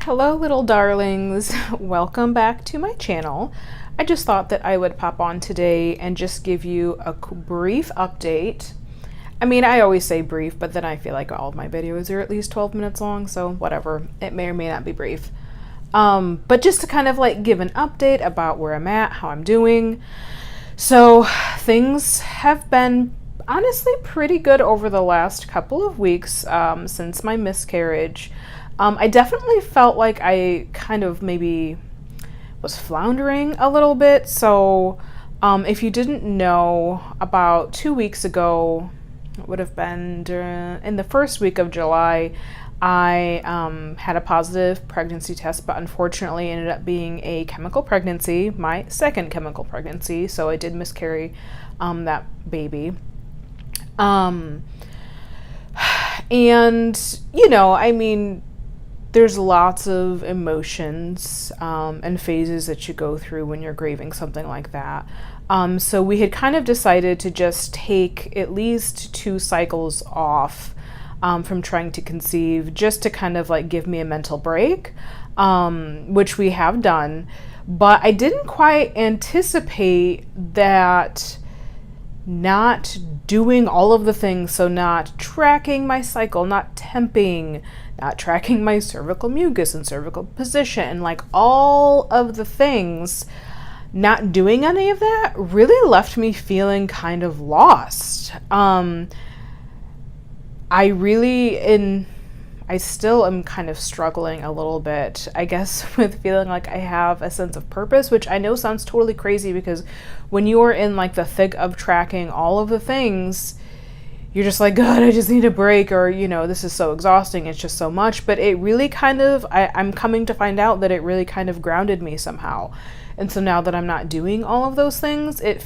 Hello little darlings, welcome back to my channel. I just thought that I would pop on today and just give you a brief update. I mean, I always say brief, but then I feel like all of my videos are at least 12 minutes long, so whatever, it may or may not be brief. But just to kind of like give an update about where I'm at, how I'm doing. So things have been honestly pretty good over the last couple of weeks since my miscarriage. I definitely felt like I kind of maybe was floundering a little bit. So if you didn't know, about 2 weeks ago, it would have been in the first week of July, I had a positive pregnancy test, but unfortunately ended up being a chemical pregnancy, my second chemical pregnancy. So I did miscarry that baby. And, you know, I mean, there's lots of emotions and phases that you go through when you're grieving something like that. So we had kind of decided to just take at least 2 cycles off from trying to conceive, just to kind of like give me a mental break, which we have done. But I didn't quite anticipate that not doing all of the things, so not tracking my cycle, not temping, not tracking my cervical mucus and cervical position, and like all of the things, not doing any of that really left me feeling kind of lost. I still am kind of struggling a little bit, I guess, with feeling like I have a sense of purpose, which I know sounds totally crazy because when you are in like the thick of tracking all of the things, you're just like, God, I just need a break, or, you know, this is so exhausting, it's just so much. But it really kind of, I'm coming to find out that it really kind of grounded me somehow. And so now that I'm not doing all of those things, it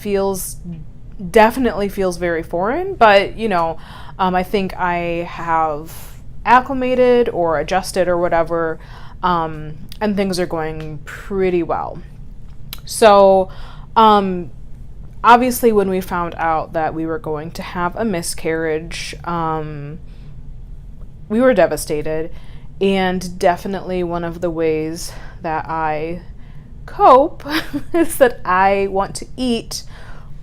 definitely feels very foreign, but, you know, I think I have acclimated or adjusted or whatever, and things are going pretty well. So, obviously when we found out that we were going to have a miscarriage, we were devastated, and definitely one of the ways that I cope is that I want to eat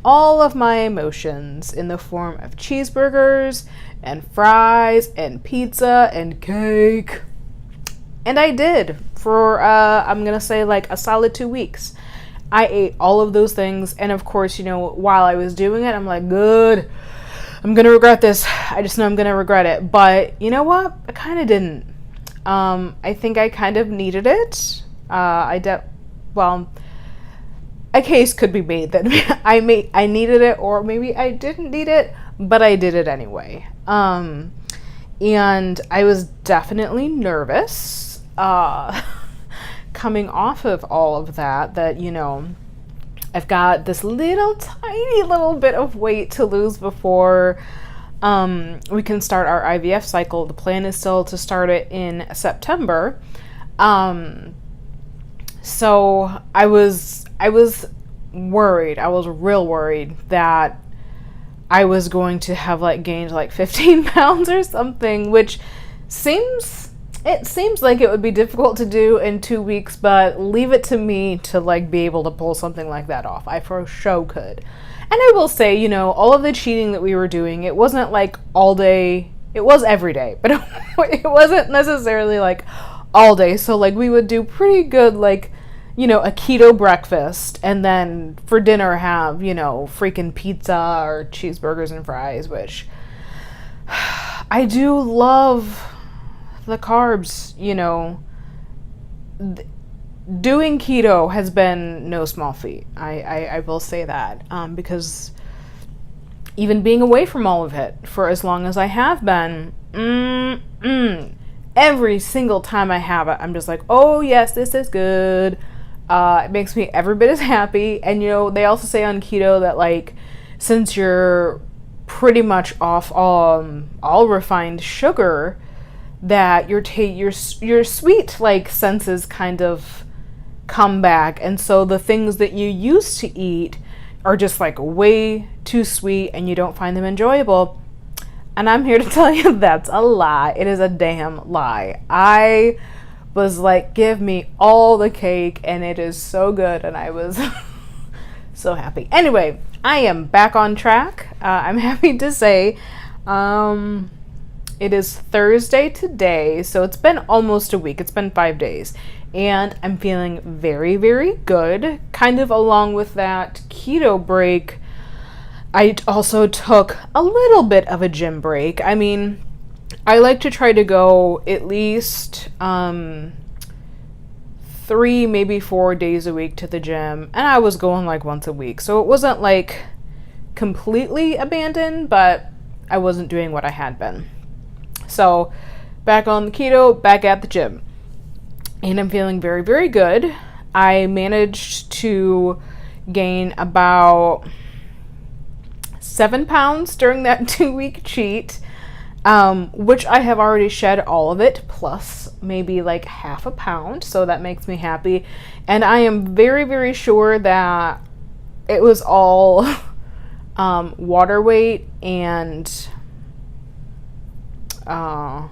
all of my emotions in the form of cheeseburgers and fries and pizza and cake. And I did for, I'm gonna say like a solid 2 weeks. I ate all of those things. And of course, you know, while I was doing it, I'm like, good, I'm gonna regret this. I just know I'm gonna regret it. But you know what? I kind of didn't. I think I kind of needed it. A case could be made that I needed it, or maybe I didn't need it, but I did it anyway. And I was definitely nervous, coming off of all of that, you know, I've got this tiny little bit of weight to lose before we can start our IVF cycle. The plan is still to start it in September. So I was worried. I was real worried that I was going to have like gained like 15 pounds or something, which seems like it would be difficult to do in 2 weeks, but leave it to me to like be able to pull something like that off. I for sure could. And I will say, you know, all of the cheating that we were doing, it wasn't like all day. It was every day, but it wasn't necessarily like all day. So like we would do pretty good, like, you know, a keto breakfast, and then for dinner have, you know, freaking pizza or cheeseburgers and fries, which I do love the carbs, you know. Doing keto has been no small feat. I will say that, because even being away from all of it for as long as I have been, every single time I have it, I'm just like, oh yes, this is good. It makes me every bit as happy. And, you know, they also say on keto that, like, since you're pretty much off all refined sugar, that your sweet, like, senses kind of come back. And so the things that you used to eat are just, like, way too sweet and you don't find them enjoyable. And I'm here to tell you that's a lie. It is a damn lie. I was like, give me all the cake, and it is so good, and I was so happy. Anyway, I am back on track. I'm happy to say it is Thursday today, so it's been almost a week. It's been 5 days, and I'm feeling very, very good. Kind of along with that keto break, I also took a little bit of a gym break. I mean, I like to try to go at least 3, maybe 4 days a week to the gym, and I was going like once a week. So it wasn't like completely abandoned, but I wasn't doing what I had been. So back on the keto, back at the gym. And I'm feeling very, very good. I managed to gain about 7 pounds during that 2-week cheat, which I have already shed all of it, plus maybe like half a pound. So that makes me happy. And I am very, very sure that it was all water weight and how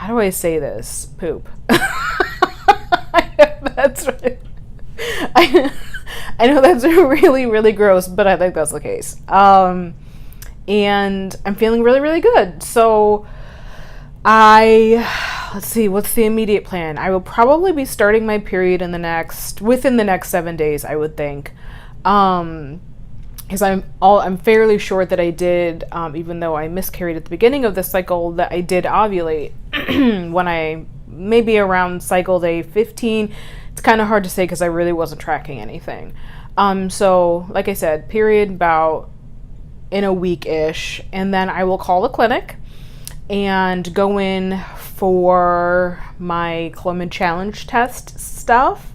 do I say this? Poop. That's right. I know that's really, really gross, but I think that's the case. And I'm feeling really, really good. So let's see, what's the immediate plan? I will probably be starting my period within the next 7 days, I would think. Because I'm fairly sure that I did, even though I miscarried at the beginning of the cycle, that I did ovulate maybe around cycle day 15. It's kind of hard to say because I really wasn't tracking anything. So like I said, period about in a week-ish, and then I will call the clinic and go in for my Clomid challenge test stuff.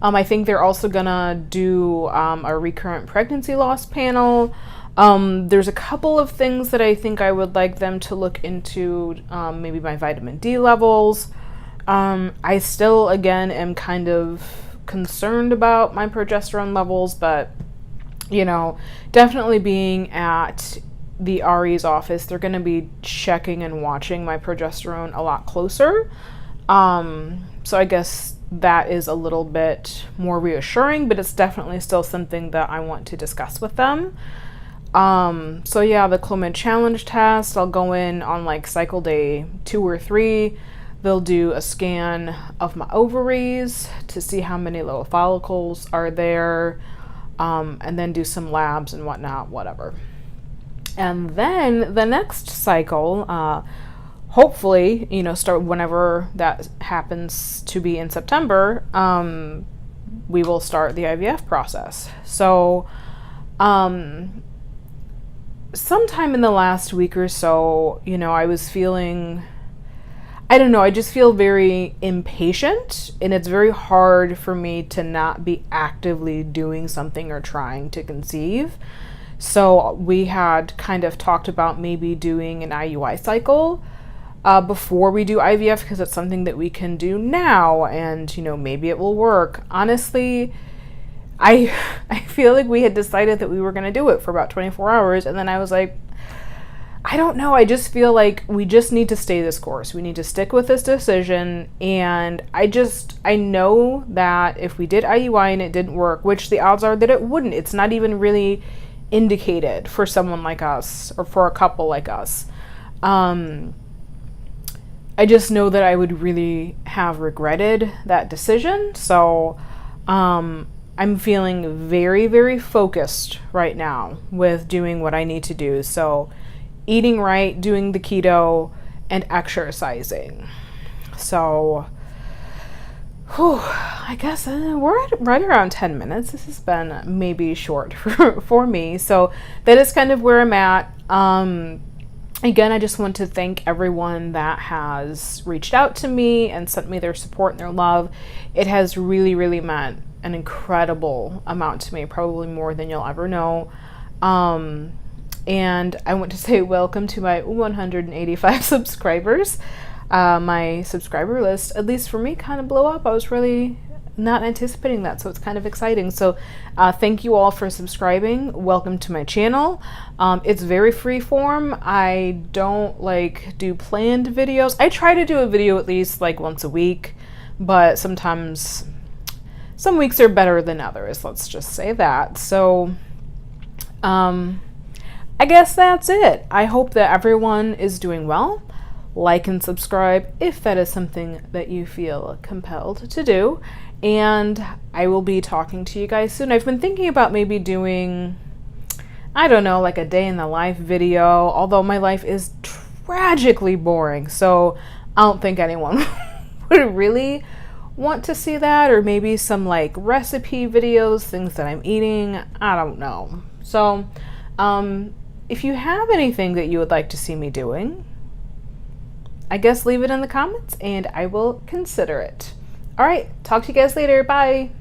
I think they're also gonna do a recurrent pregnancy loss panel. There's a couple of things that I think I would like them to look into, maybe my vitamin D levels. I still, again, am kind of concerned about my progesterone levels, but, definitely being at the RE's office, they're going to be checking and watching my progesterone a lot closer. So I guess that is a little bit more reassuring, but it's definitely still something that I want to discuss with them. So yeah, the Clomid challenge test, I'll go in on like cycle day 2 or 3. They'll do a scan of my ovaries to see how many little follicles are there, and then do some labs and whatnot, whatever. And then the next cycle, hopefully, start whenever that happens to be in September, we will start the IVF process. So, sometime in the last week or so, I was feeling, I don't know, I just feel very impatient, and it's very hard for me to not be actively doing something or trying to conceive. So we had kind of talked about maybe doing an IUI cycle before we do IVF, because it's something that we can do now, and maybe it will work. Honestly, I feel like we had decided that we were going to do it for about 24 hours, and then I was like, I don't know, I just feel like we just need to stay this course. We need to stick with this decision, and I know that if we did IUI and it didn't work, which the odds are that it wouldn't, it's not even really indicated for someone like us, or for a couple like us. I just know that I would really have regretted that decision. So I'm feeling very, very focused right now with doing what I need to do. So eating right, doing the keto, and exercising. So I guess we're at right around 10 minutes. This has been maybe short for me. So that is kind of where I'm at. Again, I just want to thank everyone that has reached out to me and sent me their support and their love. It has really, really meant an incredible amount to me, probably more than you'll ever know. And I want to say welcome to my 185 subscribers. My subscriber list, at least for me, kind of blew up. I was really not anticipating that, so it's kind of exciting. So thank you all for subscribing. Welcome to my channel. It's very free form. I don't do planned videos. I try to do a video at least once a week. but sometimes some weeks are better than others, let's just say that. So I guess that's it. I hope that everyone is doing well. Like and subscribe if that is something that you feel compelled to do. And I will be talking to you guys soon. I've been thinking about maybe doing, I don't know, like a day in the life video, although my life is tragically boring. So I don't think anyone would really want to see that, or maybe some like recipe videos, things that I'm eating. I don't know. So if you have anything that you would like to see me doing, I guess leave it in the comments and I will consider it. All right, talk to you guys later. Bye.